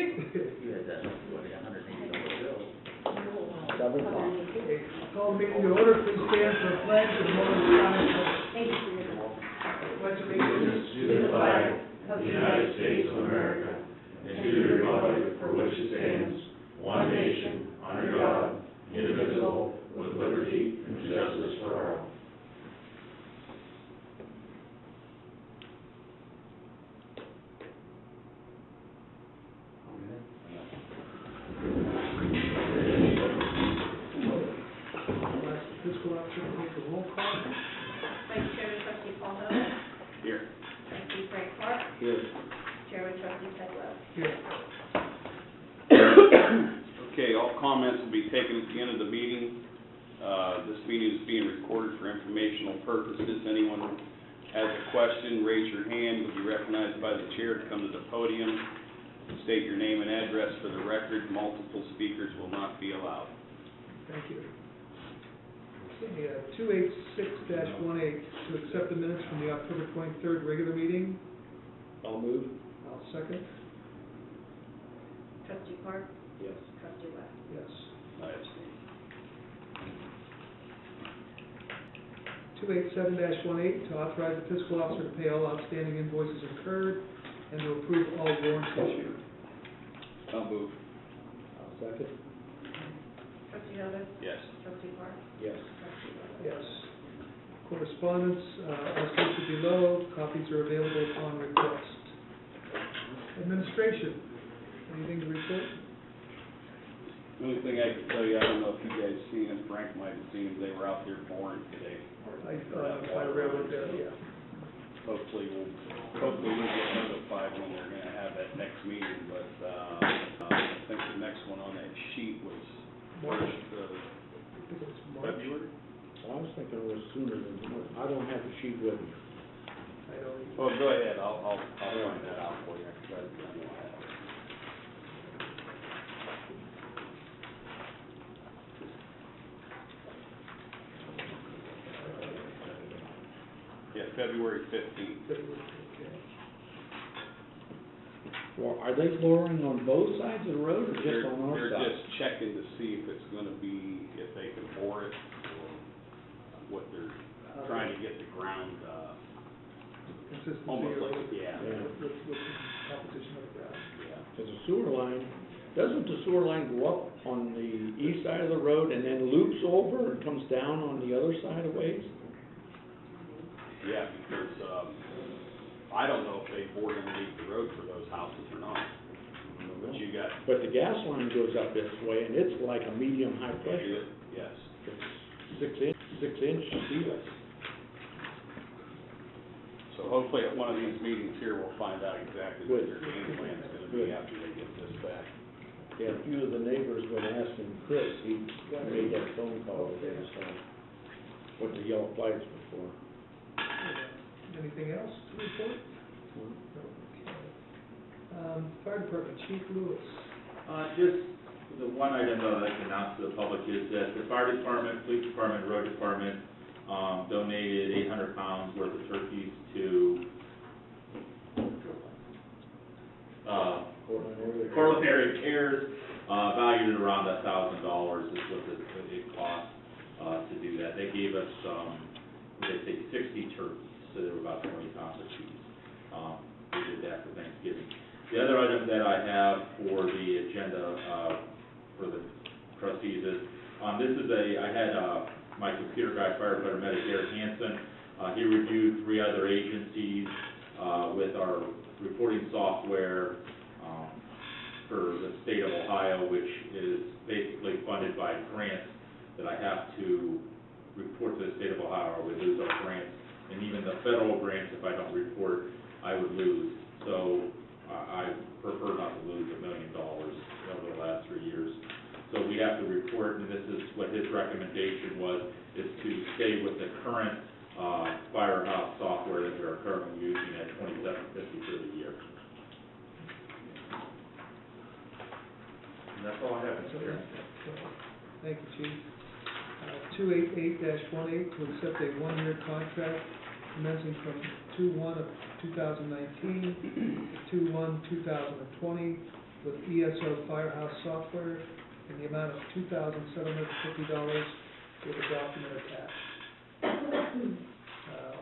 You had that, what, $180 bill. Okay, call the meeting to order. Please stand for a pledge and a moment of silence. Thank you for your help. Pledge allegiance To the flag of the United States of America, and to the republic for which it stands, one nation, under God, indivisible, with liberty and justice for all. Fiscal officer to take the roll call. Vice Chairman Trustee Paul Miller. Here. Trustee Frank Clark. Here. Chairman Trustee Ted Webb. Here. Okay, all comments will be taken at the end of the meeting. This meeting is being recorded for informational purposes. Anyone has a question, raise your hand. You'll be recognized by the chair to come to the podium. State your name and address for the record. Multiple speakers will not be allowed. Thank you. Okay, 286-18, to accept the minutes from the October 23rd regular meeting. I'll move. I'll second. Trustee Clark. Yes. Trustee Webb. Yes. I abstain. 287-18, to authorize the fiscal officer to pay all outstanding invoices incurred and to approve all warrants issued. I'll move. I'll second. Trustee Miller. Yes. Trustee Clark. Yes. Trustee Webb. Yes. Correspondence, as listed below, copies are available upon request. Administration, anything to report? The only thing I can tell you, I don't know if you guys seen them, Frank might have seen them, they were out there boring today. I read it there, yeah. Hopefully we'll get notified when they're gonna have that next meeting, but, I think the next one on that sheet was March. March, I think it's March. February? I was thinking it was sooner than, I don't have the sheet with me. I don't even. Well, go ahead, I'll find that out for you, I know I have it. Yeah, February 15th. Okay. Well, are they lowering on both sides of the road or just on our They're side? just checking to see if it's gonna be, if they can bore it, or what they're trying to get the ground, Consistency. almost like, with yeah. the composition of the ground. Yeah. Because the sewer line, doesn't the sewer line go up on the east side of the road and then loops over and comes down on the other side of ways? Yeah, because, I don't know if they bored underneath the road for those houses or not, but you got. But the gas line goes up this way and it's like a medium high pressure. Yes. It's 6 inch steel. So hopefully at one of these meetings here, we'll find out exactly what their game plan's gonna be after they get this back. Yeah, a few of the neighbors when asking Chris, he made that phone call with him, so, what the yellow flags were for. Anything else to report? Okay. Fire Department, Chief Lewis. Just the one item that I'd like to announce to the public is that the fire department, police department, road department donated 800 pounds worth of turkeys to Portland Area Cares, valued at around $1,000 is what it cost to do that. They gave us, they say 60 turkeys, so they were about 20 pounds of cheese. We did that for Thanksgiving. The other item that I have for the agenda for the trustees is, I had my computer guy, firefighter medic Eric Hansen. He reviewed 3 other agencies with our reporting software for the state of Ohio, which is basically funded by grants that I have to report to the state of Ohio or we lose our grants. And even the federal grants, if I don't report, I would lose. So I prefer not to lose $1 million over the last 3 years. So we have to report, and this is what his recommendation was, is to stay with the current firehouse software that we are currently using at $2,750 for the year. And that's all I have, Mr. Chairman. Thank you, Chief. 288-18, to accept a 1-year contract commencing from 2/1 of 2019 to 2/1 2020 with ESO Firehouse software in the amount of $2,750 with a document attached.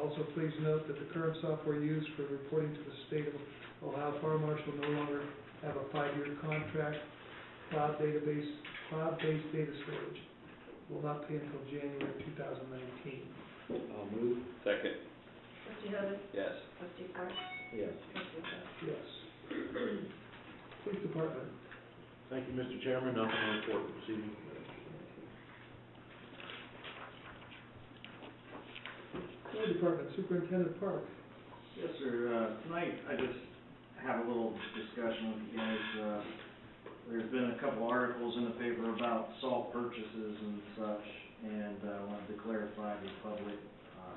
Also, please note that the current software used for reporting to the State of Ohio Fire Marshal no longer have a 5-year contract. Cloud-based data storage will not pay until January 2019. I'll move. Second. Trustee Hood? Yes. Trustee Park? Yes. Trustee Stewart? Yes. Police Department. Thank you, Mr. Chairman. Nothing to report this evening. Fire Department, Superintendent Park. Yes, sir. Tonight, I just have a little discussion with you guys. There's been a couple articles in the paper about salt purchases and such, and I wanted to clarify to the public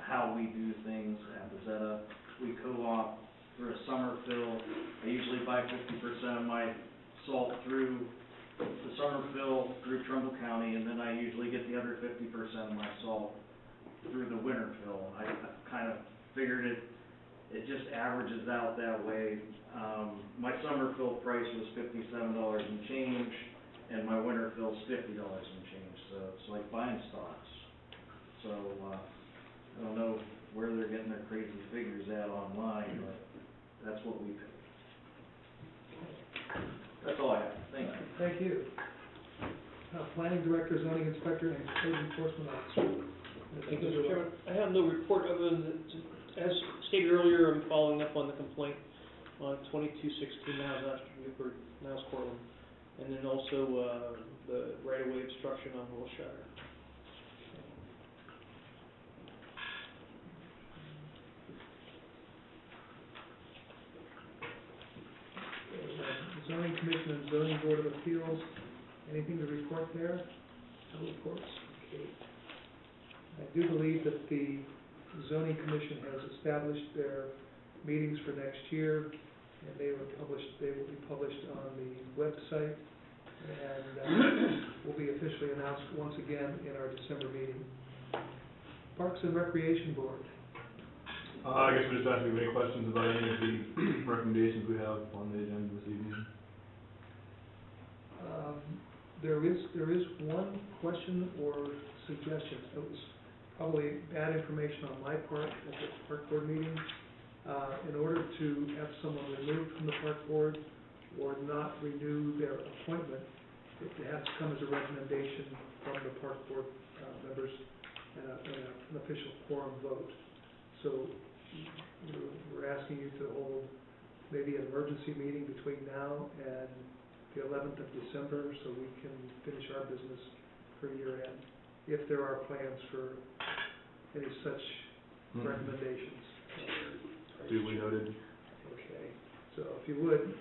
how we do things at Bazetta. We co-op for a summer fill. I usually buy 50% of my salt through the summer fill through Trumbull County, and then I usually get the other 50% of my salt through the winter fill. I kind of figured it just averages out that way. My summer fill price was $57 and change, and my winter fill's $50 and change, so it's like buying stocks. So, I don't know where they're getting their crazy figures at online, but that's what we pay. That's all I have. Thank you. Thank you. Planning Director, Zoning Inspector, and Code Enforcement Officer. Thank you, Mr. Chairman. I have no report other than, as stated earlier, I'm following up on the complaint on 2216 Niles Cortland, and then also the right-of-way obstruction on Wilshire. Zoning Commission and Zoning Board of Appeals, anything to report there? No reports? Okay. I do believe that the Zoning Commission has established their meetings for next year, and they will be published on the website, and will be officially announced once again in our December meeting. Parks and Recreation Board. I guess we're just asking if you have any questions about any of the recommendations we have on the agenda this evening. There is one question or suggestion. It was probably bad information on my part at the park board meeting. In order to have someone removed from the park board or not renew their appointment, it has to come as a recommendation from the park board members and an official quorum vote. So we're asking you to hold maybe an emergency meeting between now and the 11th of December so we can finish our business for year end, if there are plans for any such recommendations. Duly noted. Okay, so if you would,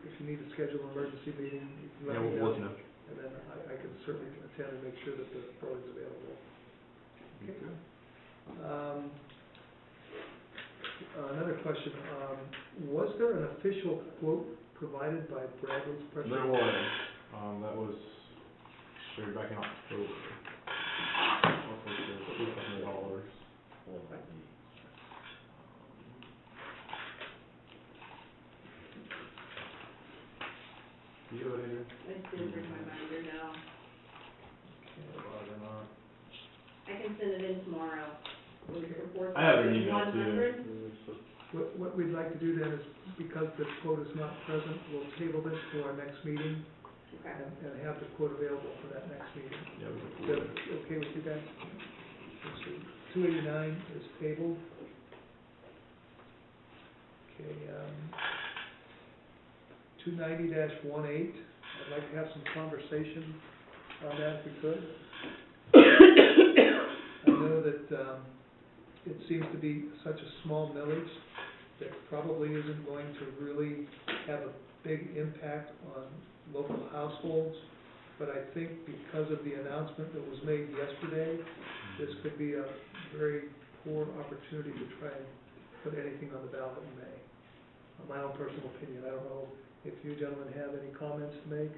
if you need to schedule an emergency meeting, you can let me we'll know. let you know. And then I can certainly attend and make sure that the board's available. Okay. Another question, was there an official quote provided by Bradley's Pressure? There was, that was shared back in October. $2,000. Do you have anything? I just didn't bring my binder now. I can send it in tomorrow. I have an email too. What we'd like to do then is, because this quote is not present, we'll table this to our next meeting Okay. and have the quote available for that next meeting. Yeah, we Is that okay with you guys? Let's see. 289 is tabled. Okay, 290-18, I'd like to have some conversation on that if we could. I know that it seems to be such a small millage that probably isn't going to really have a big impact on local households, but I think because of the announcement that was made yesterday, this could be a very poor opportunity to try and put anything on the ballot in May. My own personal opinion, I don't know if you gentlemen have any comments to make.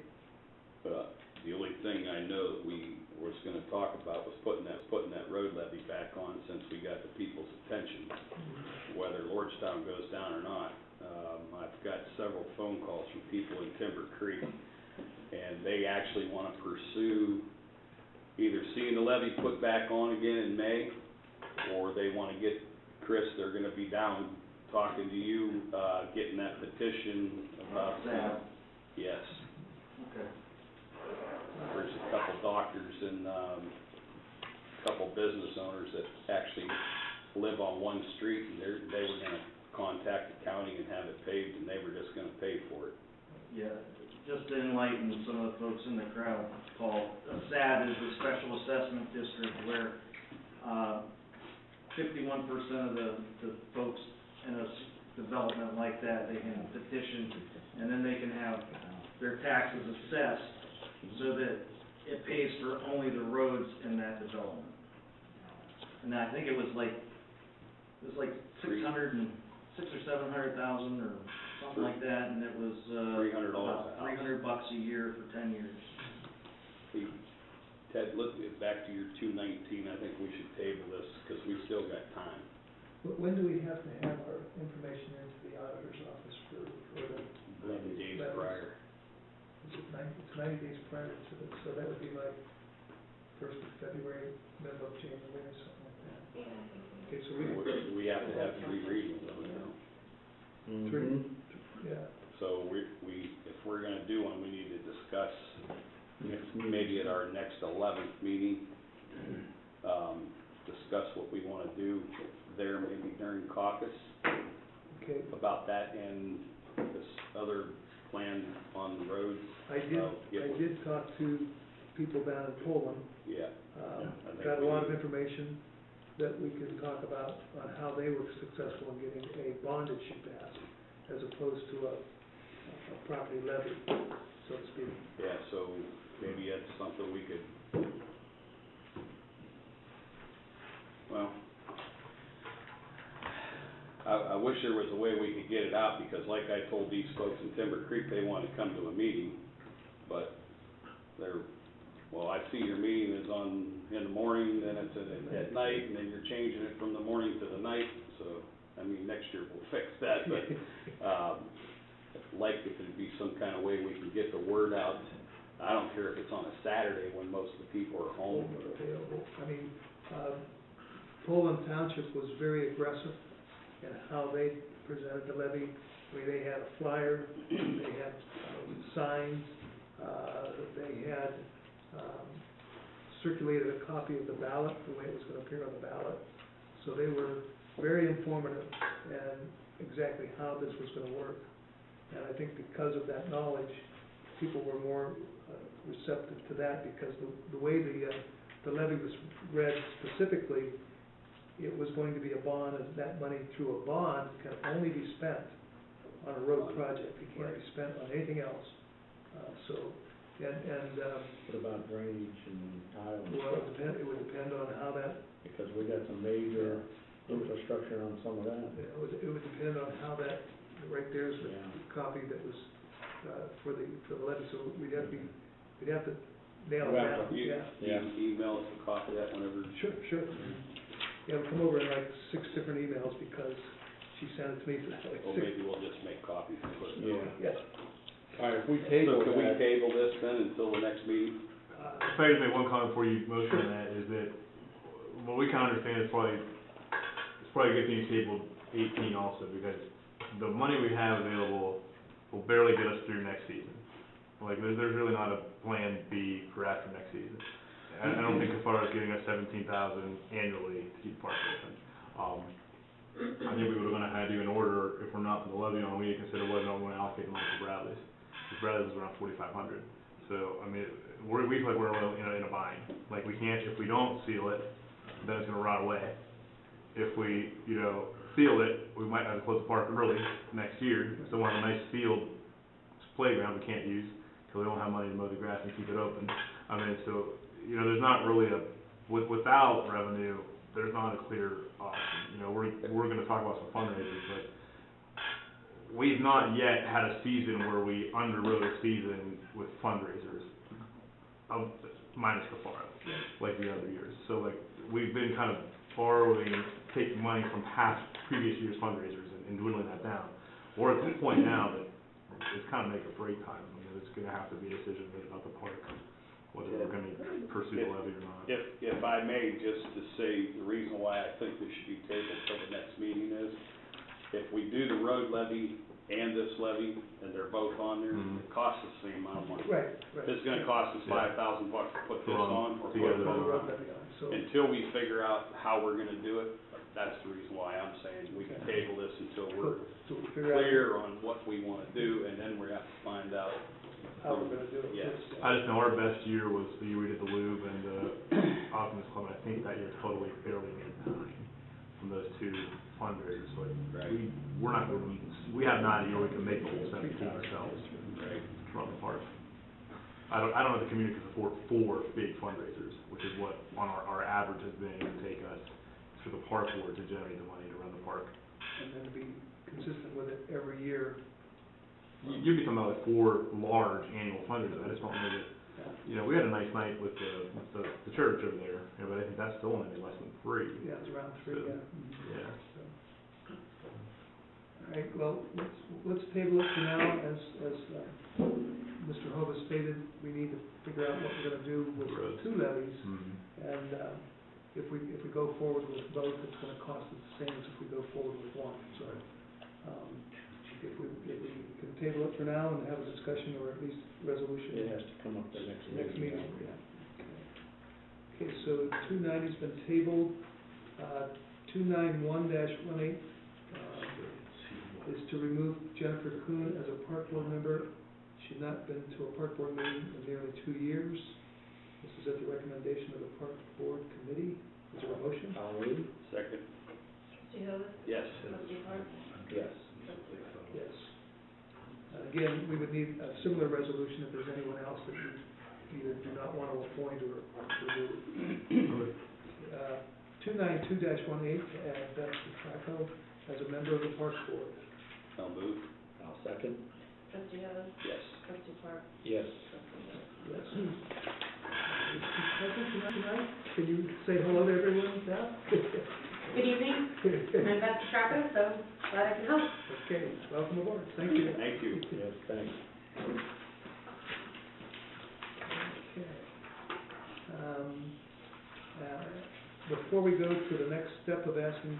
The only thing I know that we were just gonna talk about was putting that road levy back on since we got the people's attention, whether Lordstown goes down or not. I've got several phone calls from people in Timber Timber Creek. And they actually wanna pursue either seeing the levee put back on again in May, or they wanna get, Chris, they're gonna be down talking to you, getting that petition about. Sad. Yes, Okay. there's a couple doctors and, couple business owners that actually live on one street, and they were gonna contact the county and have it paved, and they were just gonna pay for it. Yeah, just to enlighten some of the folks in the crowd, Paul, SAD is the Special Assessment District where, 51% of the folks in a development like that, they can petition, and then they can have their taxes assessed so that it pays for only the roads in that development. And I think it was like 600 or 700,000 or something like that, and it was, $300 about a house. $300 a year for 10 years. Hey, Ted, look, back to your 219, I think we should table this, because we still got time. When do we have to have our information into the auditor's office for the? 11 days letters? prior. Is it 90 days prior to the, so that would be like 1st of February, middle of January, something like that. Okay, so We have to have 3 readings of it now. three, yeah, So if we're gonna do one, we need to discuss, maybe at our next 11th meeting, discuss what we wanna do there, maybe during caucus, okay. about that and this other plan on the roads. I did talk to people down in Poland. Yeah. I think Got a we lot of need- information that we can talk about on how they were successful in getting a bond issue passed, as opposed to a property levy, so to speak. Yeah, so maybe that's something we could, well, I wish there was a way we could get it out, because like I told these folks in Timber Creek, they wanted to come to a meeting, but well, I see your meeting is in the morning, then it's at night, and then you're changing it from the morning to the night, so, I mean, next year we'll fix that, but, like if there'd be some kind of way we can get the word out. I don't care if it's on a Saturday when most of the people are home. Available. I mean, Poland Township was very aggressive in how they presented the levy. I mean, they had a flyer, they had signs, they had circulated a copy of the ballot, the way it was gonna appear on the ballot. So they were very informative and exactly how this was gonna work. And I think because of that knowledge, people were more receptive to that, because the way the levy was read specifically, it was going to be a bond, and that money through a bond can only be spent on a road project. It can't be spent on anything else. What about drainage and tile and Well, stuff? it would depend on how that, Because we got some major infrastructure on some of that. it would depend on how that, right there's the Yeah. copy that was, for the levy, so we'd have to nail it We'll have down, to- yeah. You can email us a copy of that whenever. Sure. Yeah, it'll come over in like 6 different emails, because she sent it to me, like Or 6. maybe we'll just make copies and put it. Yeah. Yeah. All right, if we table So can we that, table this then until the next meeting? If I could make one comment before you motion on that, is that what we can understand is probably good thing you tabled 18 also, because the money we have available will barely get us through next season. Like, there's really not a plan B for after next season. I don't think as far as getting us 17,000 annually to keep the park open. I think we were gonna have to do an order, if we're not putting the levy on, we need to consider whether or not we wanna allocate the money to Bradley's. Because Bradley's was around 4,500. So, I mean, we feel like we're in a bind. Like, we can't, if we don't seal it, then it's gonna rot away. If we, seal it, we might have to close the park early next year. So we'll have a nice field playground we can't use, because we don't have money to mow the grass and keep it open. I mean, so, there's not really without revenue, there's not a clear option. We're gonna talk about some fundraisers, but we've not yet had a season where we underwrote a season with fundraisers, minus Cafaro, like the other years. So like, we've been kind of borrowing, taking money from previous years' fundraisers and dwindling that down. We're at the point now that it's kind of make or break time. I mean, it's gonna have to be a decision made about the park, whether we're gonna pursue the levy or not. If I may, just to say, the reason why I think this should be tabled till the next meeting is, if we do the road levy and this levy, and they're both on there, it costs us the same amount of money. Right, right. It's gonna cost us $5,000 to put this on, or put Together. it Put the on. road levy on, so, Until we figure out how we're gonna do it, that's the reason why I'm saying we can table this until we're so we figure out clear on what we wanna do, and then we have to find out. how we're gonna do it. Yes. I just know our best year was the year we did the Louvre and the Optimist Club, and I think that year totally barely made 9 from those two fundraisers, so Right. we're not going, we have 9 a year, we can make the whole 17 ourselves Right. from the park. I don't know if the community can support 4 big fundraisers, which is what on our average has been, it would take us for the park board to generate the money to run the park. And then to be consistent with it every year. You'd be talking about like 4 large annual fundraisers, I just don't know that, you know, we had a nice night with the church over there, you know, but I think that's still only less than 3. Yeah, it's around 3, So, yeah. Yeah. So. All right, well, let's table it for now, as Mr. Hova stated, we need to figure out what we're gonna do with Roads. 2 levies. Mhm. And, if we go forward with both, it's gonna cost us the same as if we go forward with 1, so, if we can table it for now and have a discussion, or at least resolution. It has to come up the next meeting. Yeah. Okay, so 290's been tabled, 291-18, is to remove Jennifer Kuhn as a park board member. She's not been to a park board meeting in nearly 2 years. This is at the recommendation of the park board committee. Is there a motion? I'll move. Second. Trustee Hovis? Yes. Trustee Clark? Yes. Yes. Again, we would need a similar resolution if there's anyone else that you either do not want to appoint or remove. 292-18, to add Beth Petracco as a member of the park board. I'll move. I'll second. Trustee Hovis? Yes. Trustee Clark? Yes. Trustee Hovis? Yes. Is she present tonight? Can you say hello to everyone, Beth? Good evening, I'm Beth Petracco, so glad I can help. Okay, welcome aboard. Thank you. Thank you. Yes, thanks. Okay. Before we go to the next step of asking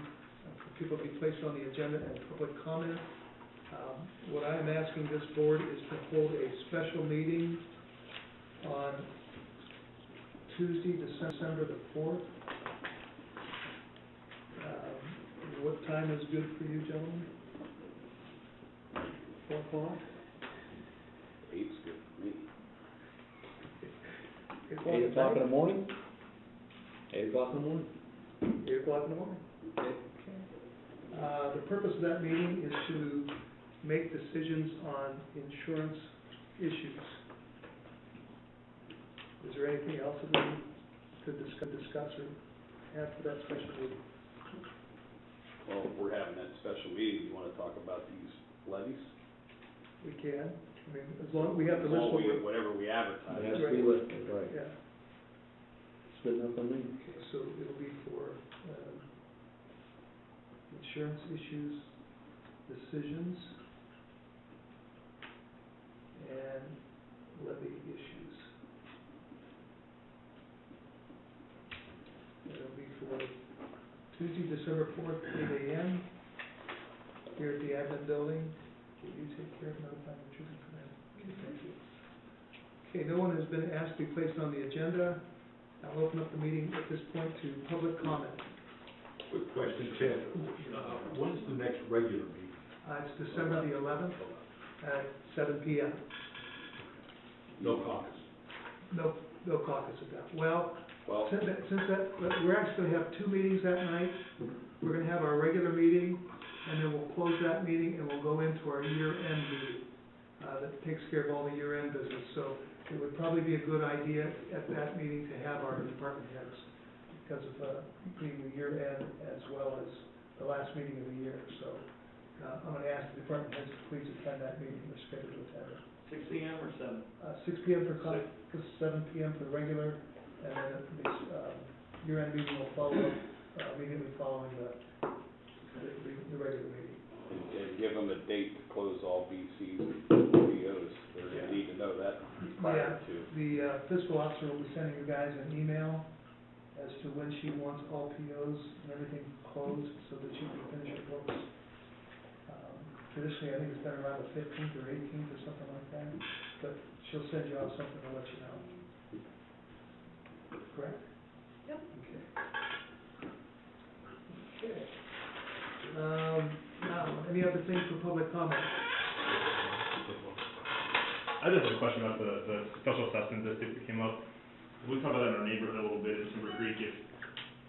for people to be placed on the agenda and public comment, what I'm asking this board is to hold a special meeting on Tuesday, December the 4th. What time is good for you, gentlemen? 4 o'clock? 8's good for me. 8 o'clock in the morning? 8 o'clock in the morning? 8 o'clock in the morning. Okay. The purpose of that meeting is to make decisions on insurance issues. Is there anything else that we could discuss or add for that special meeting? Well, if we're having that special meeting, you wanna talk about these levies? We can, I mean, as long, we have to list Well, what we're, whatever we It advertise. has to be listed, right. yeah. It's good enough for me. Okay, so it'll be for, insurance issues, decisions, and levy issues. It'll be for Tuesday, December 4th, 8 a.m. here at the admin building. Will you take care of notifying the children for that? Okay, thank you. Okay, no one has been asked to be placed on the agenda. I'll open up the meeting at this point to public comment. Quick question, Ted. When's the next regular meeting? It's December the 11th at 7 p.m. No caucus. No caucus at that. Well, Well, since that, we're actually gonna have 2 meetings that night. We're gonna have our regular meeting, and then we'll close that meeting, and we'll go into our year-end meeting, that takes care of all the year-end business. So it would probably be a good idea at that meeting to have our department heads, because of, being the year-end as well as the last meeting of the year. So, I'm gonna ask the department heads to please attend that meeting. We're scheduled to attend it. 6 p.m. or 7? 6 p.m. for caucus, 7 p.m. for the regular, and then the year-end meeting will follow up immediately following the regular meeting. and give them a date to close all BCs and POs. They're gonna need to know that prior to. The fiscal officer will be sending you guys an email as to when she wants all POs and everything closed so that you can finish your books. Traditionally, I think it's been around the 15th or 18th or something like that, but she'll send you out something to let you know. Correct? Yep. Okay. Okay. Now, any other things for public comment? I just have a question about the special assessment district that came up. We talked about that in our neighborhood a little bit in Timber Creek. If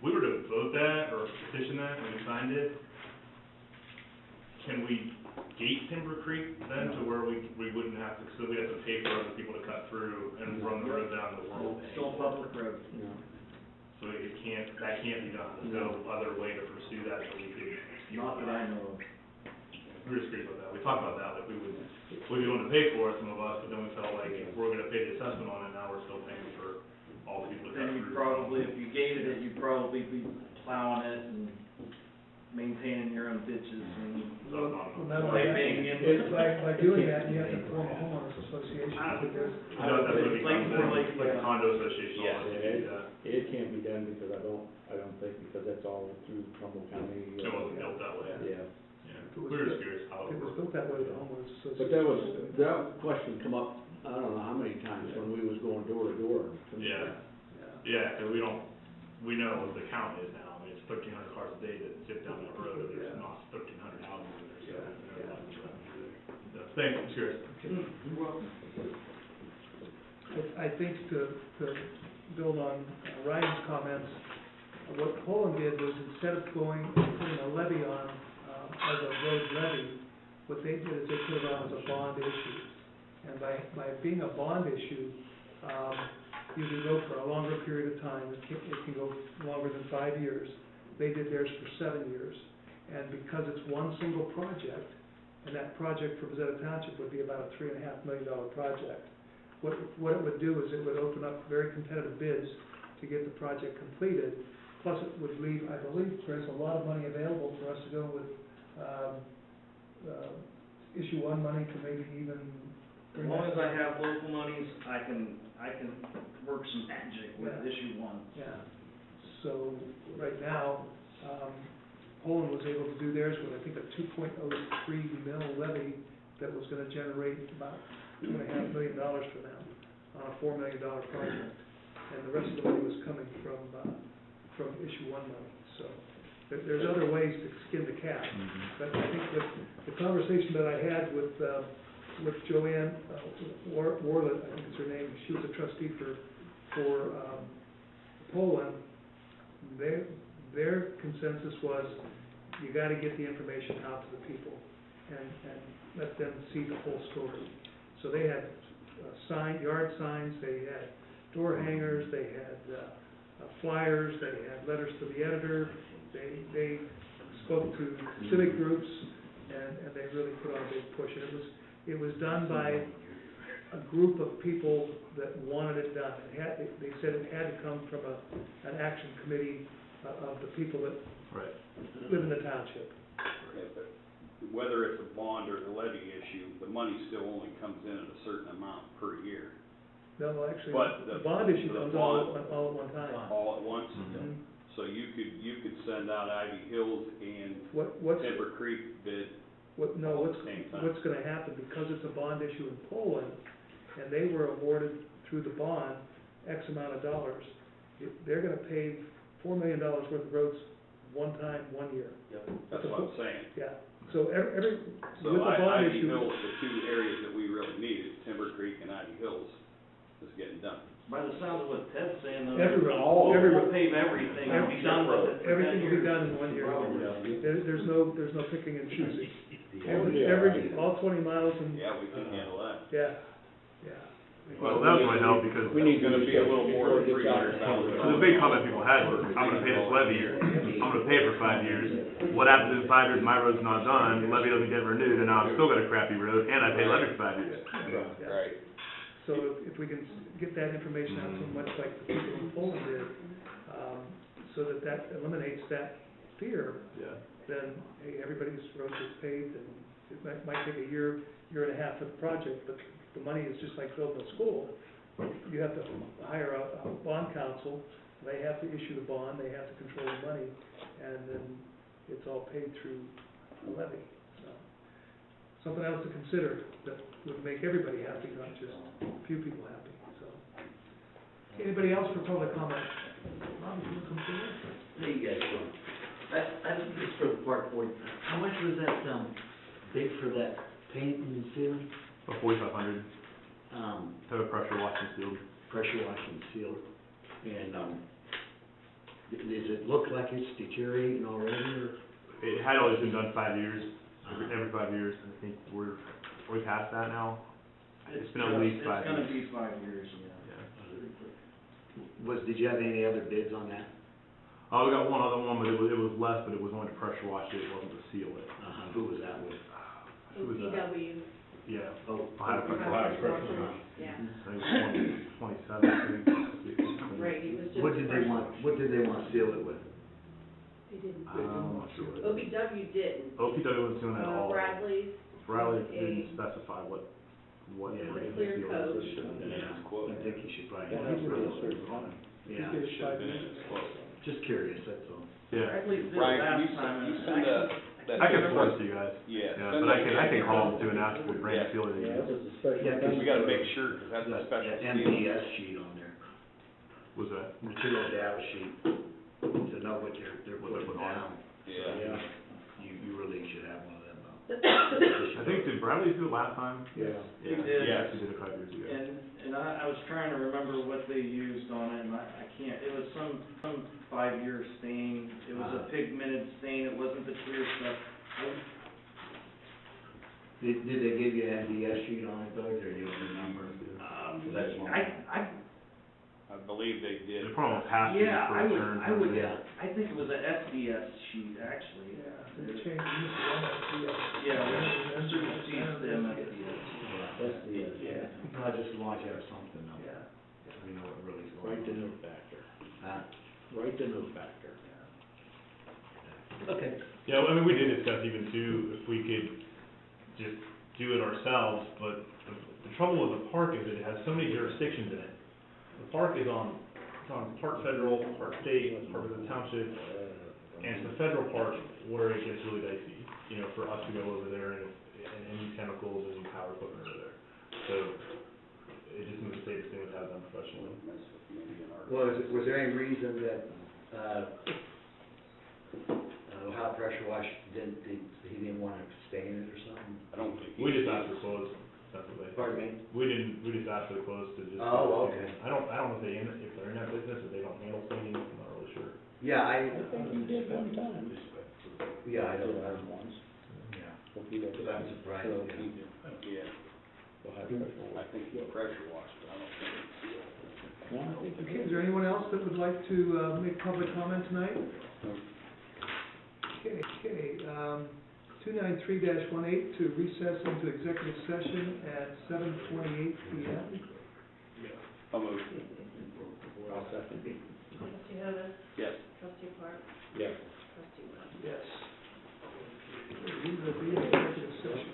we were to vote that or petition that and we signed it, can we gate Timber Creek then to where we wouldn't have to, so we'd have to pay for other people to cut through and run the road down the world? Still public road. So that can't be done. There's no other way to pursue that so we could. Not that I know of. We were just curious about that. We talked about that, like we'd be willing to pay for it, some of us, but then we felt like if we're gonna pay the assessment on it, now we're still paying for all the people to cut Then through. you'd probably, if you gated it, you'd probably be plowing it and maintaining your own ditches and Well, not only that, piping and. by doing that, you have to form a homeowners association. Because That's what it becomes, Like- like a condo association, Yes, all that, to do that. it can't be done because I don't think, because that's all through Trumbull County. It wasn't built that way. Yeah. Yeah, we were just curious how it It was worked. built that way with the homeowners association. But that question come up, I don't know how many times when we was going door to door. Yeah. Yeah, because we know what the count is now. I mean, it's 1,300 cars a day that zip down that road, and there's not 1,300 houses in there, so. Thanks, I'm curious. You're welcome. I think to build on Ryan's comments, what Poland did was instead of going and putting a levy on, as a road levy, what they did is they put it on as a bond issue. And by being a bond issue, you can go for a longer period of time. It can go longer than 5 years. They did theirs for 7 years. And because it's one single project, and that project for Bazetta Township would be about a $3.5 million project, what it would do is it would open up very competitive bids to get the project completed. Plus it would leave, I believe, there's a lot of money available for us to go with, issue one money to maybe even. As long as I have local monies, I can work some magic with Yeah. issue one. Yeah, so right now, Poland was able to do theirs with, I think, a 2.03 mil levy that was gonna generate about $2.5 million for them on a $4 million project. And the rest of the money was coming from issue one money, so there's other ways to skin the cat. But I think that the conversation that I had with Joanne Warlet, I think is her name, she was a trustee for Poland. Their consensus was, you gotta get the information out to the people and let them see the full story. So they had yard signs, they had door hangers, they had flyers, they had letters to the editor, they spoke to civic groups, and they really put on a big push. And it was done by a group of people that wanted it done. They said it had to come from an action committee of the people that live in the township. Yeah, but whether it's a bond or the levy issue, the money still only comes in at a certain amount per year. No, actually, But the bond issue the comes bond- all at one time. All at once? Mhm. So you could send out Ivy Hills and What's Timber Creek bid all at the same time. What's gonna happen, because it's a bond issue in Poland, and they were awarded through the bond X amount of dollars, they're gonna pave $4 million worth of roads one time, 1 year. Yep, that's what I'm saying. Yeah, so every, with So the bond Ivy issue. Hills, the two areas that we really need is Timber Creek and Ivy Hills is getting done. By the sounds of what Ted's saying, though, Everywhere. we'll pave everything and be done with it. for 10 Everything will be years. done in 1 year. There's no picking and choosing. All 20 miles and, Yeah, we can handle that. yeah. Well, that would help because We need It's gonna be a little more than before it gets out. $300,000. so the big comment people had was, I'm gonna pay this levy, I'm gonna pay it for 5 years. What happens in 5 years, my road's not done, the levy doesn't get renewed, and now I've still got a crappy road, and I pay levy for 5 years. Yeah. Right. So if we can get that information out to them, much like the people in Poland did, so that eliminates that fear. Yeah. then, hey, everybody's road gets paved, and it might take a year and a half for the project, but the money is just like building a school. You have to hire a bond counsel, they have to issue the bond, they have to control the money, and then it's all paid through a levy, so. Something else to consider that would make everybody happy, not just a few people happy, so. Anybody else for public comment? Rob, you want to come forward? There you guys go. I think it's for the park board. How much was that, bid for that paint and sealing? About 4,500, Um, have a pressure washing sealed. pressure washing sealed. And, does it look like it's deteriorating already, or? It had always been done 5 years, every 5 years, and I think we're past that now. It's been at least 5 years. It's gonna be 5 years, yeah. Yeah. Did you have any other bids on that? Oh, we got one other one, but it was less, but it was only to pressure wash it, it wasn't to seal it. Who was that with? Who was that? OPW. Yeah. Oh, Ohio Pressure Ohio Wash. Pressure Wash, yeah. I think it was 27, I think. Right, it was just. what did they want to seal it with? They didn't. I'm not sure. OPW didn't. OPW wasn't doing that at all. Bradley's. Bradley was didn't specify what Yeah. it was Clear sealed. coat. I think you should probably. Yeah, he did it a certain time. Yeah, He did it Should've 5 been years in his ago. quote. just curious, that's all. Yeah. Bradley did it Brian, last can time, you and send I can forward it to you guys. Yeah. Yeah, send but that I can to call me. them too and ask if Brandon Yeah. sealed it. Yeah, that was a special. Yeah, 'cause We gotta make sure, 'cause that's a That special seal. MPS sheet on there, Was that? material data sheet, to know what they're putting down. Yeah. You really should have one of them, I think, did Bradley do it last time? Yeah. He did. Yes, he did it 5 years ago. And I was trying to remember what they used on it, and I can't, it was some 5-year stain, it was a pigmented stain, it wasn't the clear stuff. Did they give you an MPS sheet on it, Doug, or you don't remember? That's one. I believe they They did. probably almost have to Yeah, for I insurance. would, Yeah. I think it was a SDS sheet, actually. Yeah, they changed, it used to run at Yeah, there's certain sheets to MSDS. That's the, No, just as long as you have something, though, Yeah, so we know what really is Right to going on. new factor. Huh? Right to new factor. Okay. Yeah, I mean, we did discuss even too, if we could just do it ourselves, but the trouble with the park is that it has so many jurisdictions in it. The park is on part federal, part state, part of the township, and it's the federal part where it gets really dicey, you know, for us to go over there and use chemicals and use power equipment over there. So, it just seems the safest thing to have done professionally. Was there any reason that, Ohio Pressure Wash he didn't want to stain it or something? I don't think. We just asked for quotes, that's what they. Pardon me? We just asked for the quotes to just. Oh, okay. I don't know if they're in that business, if they don't handle staining, I'm not really sure. Yeah, I think he did one time. yeah, I don't, Once. yeah. Hope he doesn't- I'm surprised, so yeah. he did. Yeah, We'll have pressure I think he pressure washed, but I don't think it's sealed. No, I think he Okay, did. is there anyone else that would like to, make public comment tonight? Okay, 293-18 to recess into executive session at 7:28 PM. I'll move. I'll second. Trustee Hovis, Yes. trustee Park, Yes. trustee West. Yes. We will be in executive session.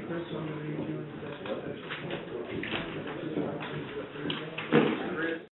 Chris, I'm gonna need you in executive session.